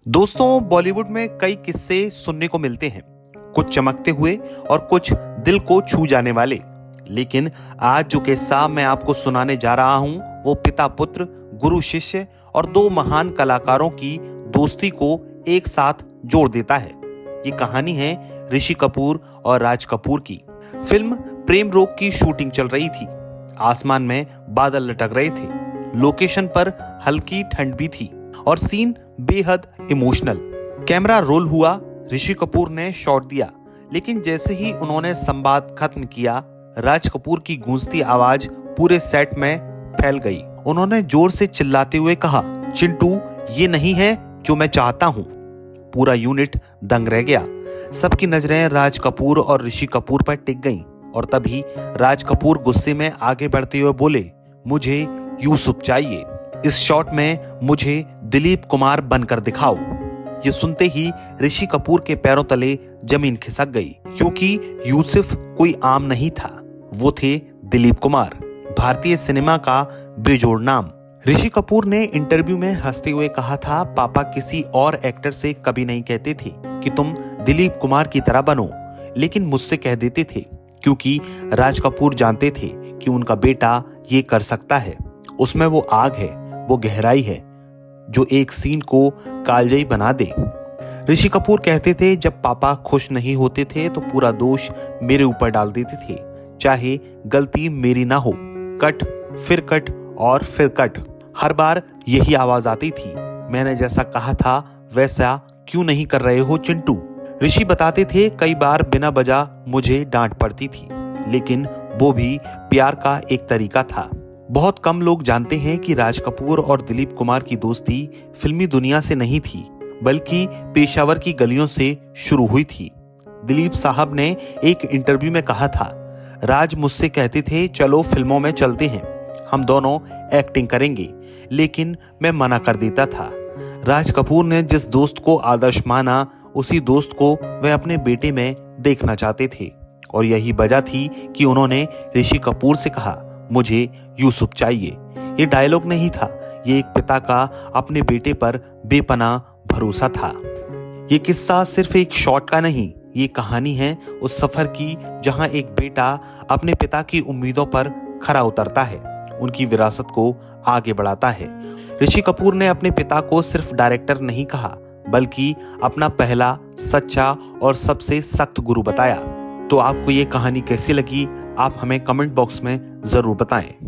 दोस्तों, बॉलीवुड में कई किस्से सुनने को मिलते हैं, कुछ चमकते हुए और कुछ दिल को छू जाने वाले। लेकिन आज जो किस्सा मैं आपको सुनाने जा रहा हूं, वो पिता पुत्र, गुरु शिष्य और दो महान कलाकारों की दोस्ती को एक साथ जोड़ देता है। ये कहानी है ऋषि कपूर और राज कपूर की। फिल्म प्रेम रोग की शूटिंग चल रही थी। आसमान में बादल लटक रहे थे, लोकेशन पर हल्की ठंड भी थी और सीन बेहद इमोशनल। कैमरा रोल हुआ, ऋषि कपूर ने शॉट दिया, लेकिन जैसे ही उन्होंने संवाद खत्म किया, राज कपूर की गूंजती आवाज पूरे सेट में फैल गई। उन्होंने जोर से चिल्लाते हुए कहा, चिंटू, ये नहीं है जो मैं चाहता हूं। पूरा यूनिट दंग रह गया। सबकी नजरें राज कपूर और ऋषि कपूर पर टिक गईं और तभी राज कपूर गुस्से में आगे बढ़ते हुए बोले, मुझे यूसुफ चाहिए। इस शॉट में मुझे दिलीप कुमार बनकर दिखाओ। ये सुनते ही ऋषि कपूर के पैरों तले जमीन खिसक गई, क्योंकि यूसुफ कोई आम नहीं था, वो थे दिलीप कुमार, भारतीय सिनेमा का बेजोड़ नाम। ऋषि कपूर ने इंटरव्यू में हंसते हुए कहा था, पापा किसी और एक्टर से कभी नहीं कहते थे कि तुम दिलीप कुमार की तरह बनो, लेकिन मुझसे कह देते थे, क्योंकि राज कपूर जानते थे कि उनका बेटा ये कर सकता है। उसमें वो आग है, वो गहराई है जो एक सीन को कालजयी बना दे। ऋषि कपूर कहते थे, जब पापा खुश नहीं होते थे तो पूरा दोष मेरे ऊपर डाल देते थे, चाहे गलती मेरी ना हो। कट, फिर कट और फिर कट। हर बार यही आवाज आती थी, मैंने जैसा कहा था वैसा क्यों नहीं कर रहे हो चिंटू। ऋषि बताते थे, कई बार बिना वजह मुझे डांट पड़ती थी, लेकिन वो भी प्यार का एक तरीका था। बहुत कम लोग जानते हैं कि राज कपूर और दिलीप कुमार की दोस्ती फिल्मी दुनिया से नहीं थी, बल्कि पेशावर की गलियों से शुरू हुई थी। दिलीप साहब ने एक इंटरव्यू में कहा था, राज मुझसे कहते थे, चलो फिल्मों में चलते हैं, हम दोनों एक्टिंग करेंगे, लेकिन मैं मना कर देता था। राज कपूर ने जिस दोस्त को आदर्श माना, उसी दोस्त को वह अपने बेटे में देखना चाहते थे, और यही वजह थी कि उन्होंने ऋषि कपूर से कहा, मुझे यूसुफ चाहिए। ये डायलॉग नहीं था, ये एक पिता का अपने बेटे पर बेपनाह भरोसा था। ये किस्सा सिर्फ एक शॉट का नहीं, ये कहानी है उस सफर की जहां एक बेटा अपने पिता की उम्मीदों पर खरा उतरता है, उनकी विरासत को आगे बढ़ाता है। ऋषि कपूर ने अपने पिता को सिर्फ डायरेक्टर नहीं कहा, बल्कि अपना पहला, सच्चा और सबसे सख्त गुरु बताया। तो आपको ये कहानी कैसी लगी, आप हमें कमेंट बॉक्स में जरूर बताएं।